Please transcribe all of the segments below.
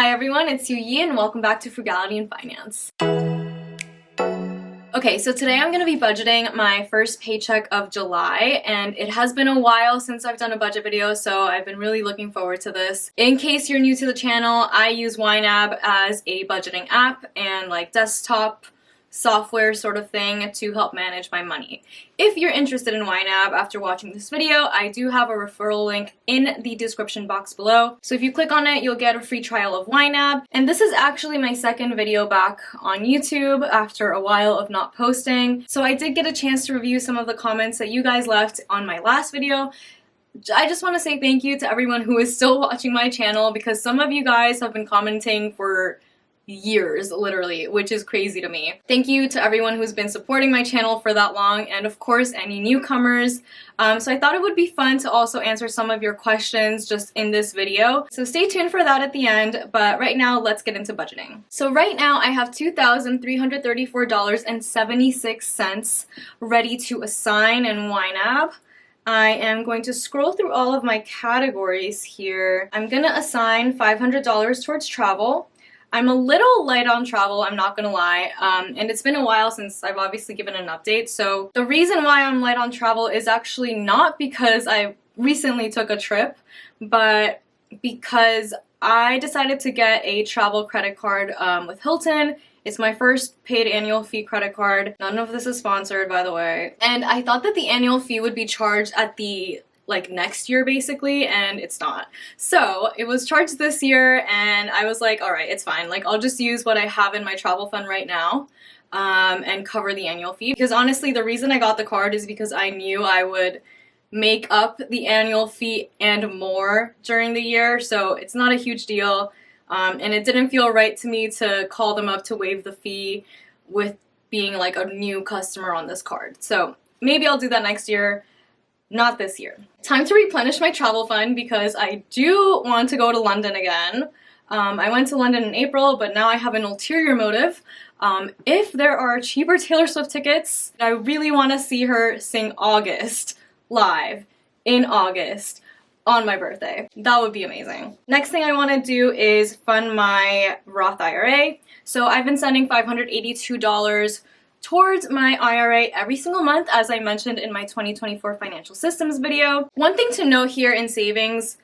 Hi everyone, it's Yi and welcome back to Frugality in Finance. Okay, so today I'm going to be budgeting my first paycheck of July, and it has been a while since I've done a budget video, so I've been really looking forward to this. In case you're new to the channel, I use YNAB as a budgeting app and like desktop software sort of thing to help manage my money. If you're interested in YNAB after watching this video, I do have a referral link in the description box below. So if you click on it, you'll get a free trial of YNAB. And this is actually my second video back on YouTube after a while of not posting. So I did get a chance to review some of the comments that you guys left on my last video. I just want to say thank you to everyone who is still watching my channel, because some of you guys have been commenting for years, literally, which is crazy to me. Thank you to everyone who's been supporting my channel for that long, and of course any newcomers. So I thought it would be fun to also answer some of your questions just in this video. So stay tuned for that at the end, but right now let's get into budgeting. So right now I have $2,334.76 ready to assign in YNAB. I am going to scroll through all of my categories here. I'm gonna assign $500 towards travel. I'm a little light on travel, I'm not gonna lie, and it's been a while since I've obviously given an update, so the reason why I'm light on travel is actually not because I recently took a trip, but because I decided to get a travel credit card with Hilton. It's my first paid annual fee credit card. None of this is sponsored, by the way. And I thought that the annual fee would be charged at the next year basically, and it's not. So it was charged this year and I was like, alright, it's fine. Like, I'll just use what I have in my travel fund right now and cover the annual fee. Because honestly, the reason I got the card is because I knew I would make up the annual fee and more during the year, so it's not a huge deal. And it didn't feel right to me to call them up to waive the fee with being like a new customer on this card. So maybe I'll do that next year. Not this year. Time to replenish my travel fund because I do want to go to London again. I went to London in April, but now I have an ulterior motive. If there are cheaper Taylor Swift tickets, I really want to see her sing August live in August on my birthday. That would be amazing. Next thing I want to do is fund my Roth IRA. So I've been sending $582 towards my IRA every single month, as I mentioned in my 2024 financial systems video. One thing to note here in savings,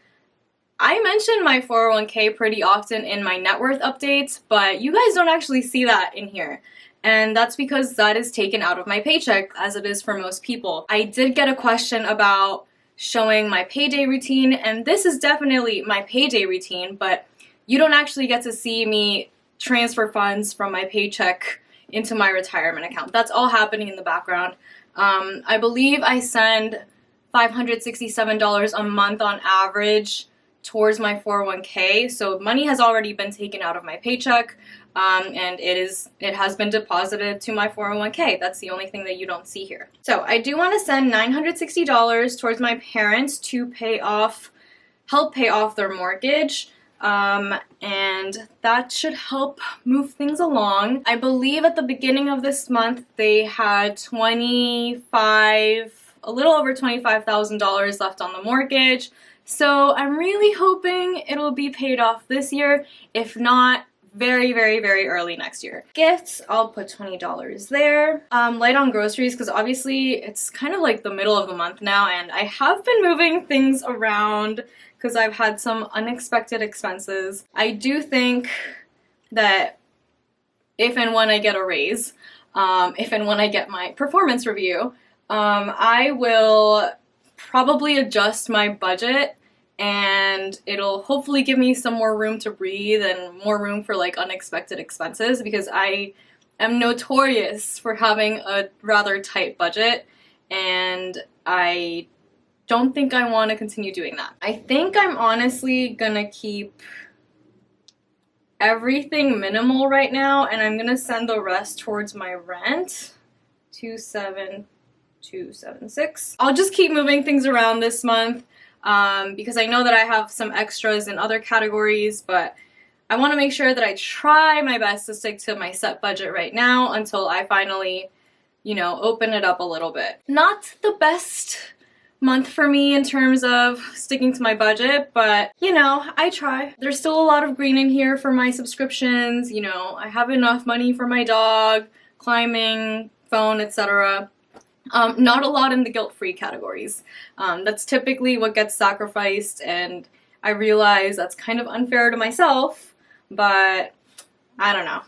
I mention my 401k pretty often in my net worth updates, but you guys don't actually see that in here. And that's because that is taken out of my paycheck, as it is for most people. I did get a question about showing my payday routine, and this is definitely my payday routine, but you don't actually get to see me transfer funds from my paycheck into my retirement account. That's all happening in the background. I believe I send $567 a month on average towards my 401k, so money has already been taken out of my paycheck, and it has been deposited to my 401k. That's the only thing that you don't see here. So I do want to send $960 towards my parents to help pay off their mortgage. And that should help move things along. I believe at the beginning of this month they had a little over $25,000 left on the mortgage. So I'm really hoping it'll be paid off this year, if not very, very, very early next year. Gifts, I'll put $20 there. Light on groceries, because obviously it's kind of like the middle of the month now, and I have been moving things around because I've had some unexpected expenses. I do think that if and when I get a raise, if and when I get my performance review, I will probably adjust my budget, and it'll hopefully give me some more room to breathe and more room for like unexpected expenses, because I am notorious for having a rather tight budget, and I don't think I want to continue doing that. I think I'm honestly gonna keep everything minimal right now, and I'm gonna send the rest towards my rent. 27276. I'll just keep moving things around this month because I know that I have some extras in other categories, but I want to make sure that I try my best to stick to my set budget right now until I finally, open it up a little bit. Not the best month for me in terms of sticking to my budget, but you know, I try. There's still a lot of green in here for my subscriptions. You know, I have enough money for my dog, climbing, phone, etc. Not a lot in the guilt-free categories. That's typically what gets sacrificed, and I realize that's kind of unfair to myself, but I don't know.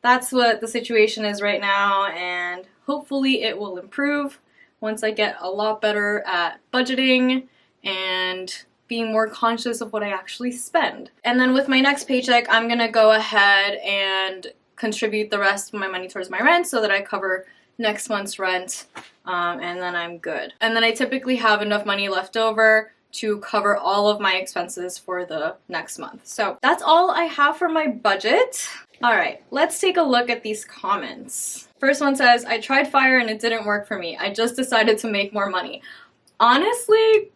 That's what the situation is right now, and hopefully it will improve once I get a lot better at budgeting and being more conscious of what I actually spend. And then with my next paycheck, I'm gonna go ahead and contribute the rest of my money towards my rent so that I cover next month's rent, and then I'm good. And then I typically have enough money left over to cover all of my expenses for the next month. So that's all I have for my budget. All right, let's take a look at these comments. First one says, I tried FIRE and it didn't work for me. I just decided to make more money. Honestly,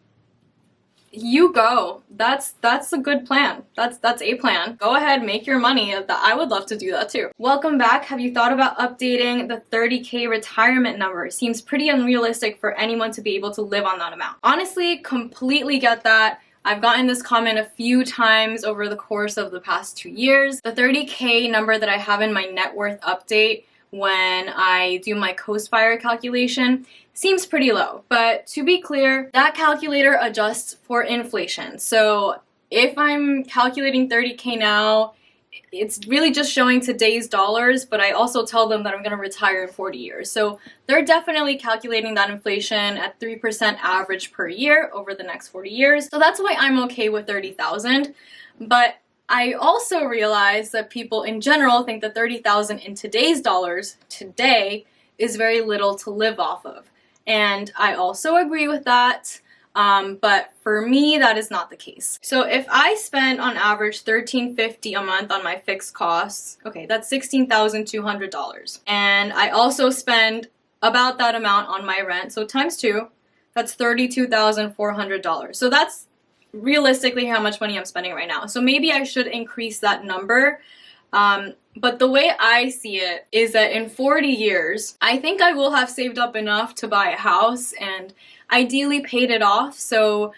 you go. That's a good plan. That's a plan. Go ahead, make your money. I would love to do that too. Welcome back. Have you thought about updating the 30K retirement number? It seems pretty unrealistic for anyone to be able to live on that amount. Honestly, completely get that. I've gotten this comment a few times over the course of the past 2 years. The 30K number that I have in my net worth update when I do my Coast-FIRE calculation seems pretty low. But to be clear, that calculator adjusts for inflation. So if I'm calculating 30K now, it's really just showing today's dollars, but I also tell them that I'm going to retire in 40 years. So they're definitely calculating that inflation at 3% average per year over the next 40 years. So that's why I'm okay with 30,000. But I also realize that people in general think that 30,000 in today's dollars today is very little to live off of. And I also agree with that. But for me, that is not the case. So if I spend on average $1,350 a month on my fixed costs, okay, that's $16,200. And I also spend about that amount on my rent, so times 2, that's $32,400. So that's realistically how much money I'm spending right now. So maybe I should increase that number. But the way I see it is that in 40 years, I think I will have saved up enough to buy a house and ideally paid it off. So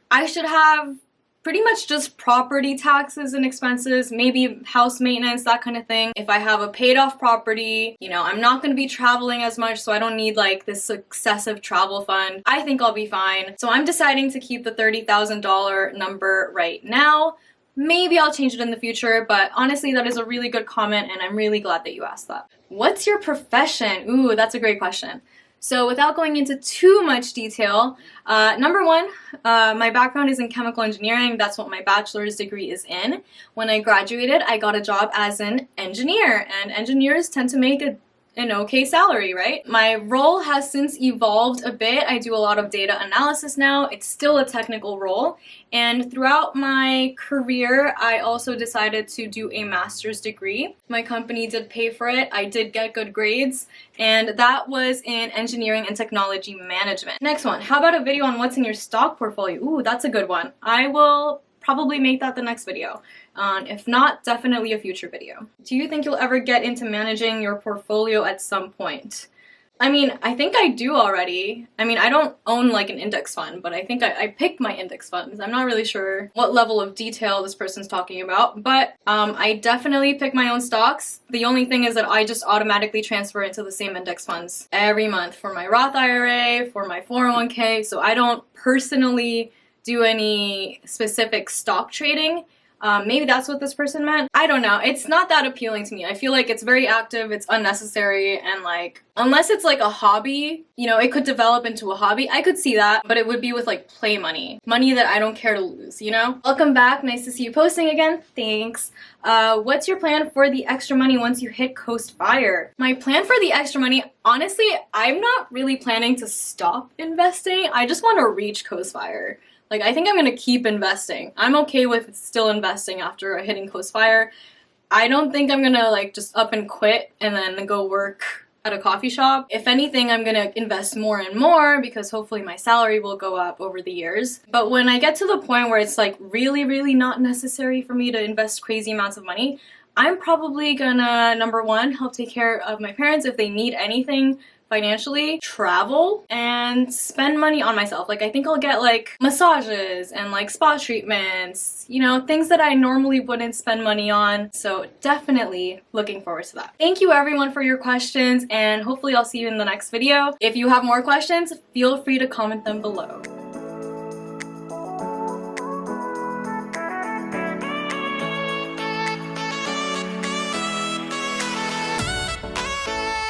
I should have pretty much just property taxes and expenses, maybe house maintenance, that kind of thing. If I have a paid off property, you know, I'm not going to be traveling as much, so I don't need like this excessive travel fund. I think I'll be fine. So I'm deciding to keep the $30,000 number right now. Maybe I'll change it in the future, but honestly, that is a really good comment, and I'm really glad that you asked that. What's your profession? Ooh, that's a great question. So without going into too much detail, number one, my background is in chemical engineering. That's what my bachelor's degree is in. When I graduated, I got a job as an engineer, and engineers tend to make an okay salary, right? My role has since evolved a bit. I do a lot of data analysis now. It's still a technical role. And throughout my career, I also decided to do a master's degree. My company did pay for it. I did get good grades, and that was in engineering and technology management. Next one, how about a video on what's in your stock portfolio? Ooh, that's a good one. I will probably make that the next video. If not, definitely a future video. Do you think you'll ever get into managing your portfolio at some point? I mean, I think I do already. I mean, I don't own like an index fund, but I think I picked my index funds. I'm not really sure what level of detail this person's talking about, but I definitely pick my own stocks. The only thing is that I just automatically transfer into the same index funds every month for my Roth IRA, for my 401k, so I don't personally do any specific stock trading. Maybe that's what this person meant. I don't know. It's not that appealing to me. I feel like it's very active, it's unnecessary, and like, unless it's like a hobby, you know, it could develop into a hobby. I could see that, but it would be with like play money. Money that I don't care to lose, you know? Welcome back. Nice to see you posting again. Thanks. What's your plan for the extra money once you hit Coast-FIRE? My plan for the extra money, honestly, I'm not really planning to stop investing. I just want to reach Coast-FIRE. Like, I think I'm gonna keep investing. I'm okay with still investing after hitting Coast-FIRE. I don't think I'm gonna like just up and quit and then go work at a coffee shop. If anything, I'm gonna invest more and more because hopefully my salary will go up over the years. But when I get to the point where it's like really not necessary for me to invest crazy amounts of money, I'm probably gonna, number one, help take care of my parents if they need anything financially, travel and spend money on myself. Like I think I'll get like massages and like spa treatments, you know, things that I normally wouldn't spend money on. So definitely looking forward to that. Thank you everyone for your questions, and hopefully I'll see you in the next video. If you have more questions, feel free to comment them below.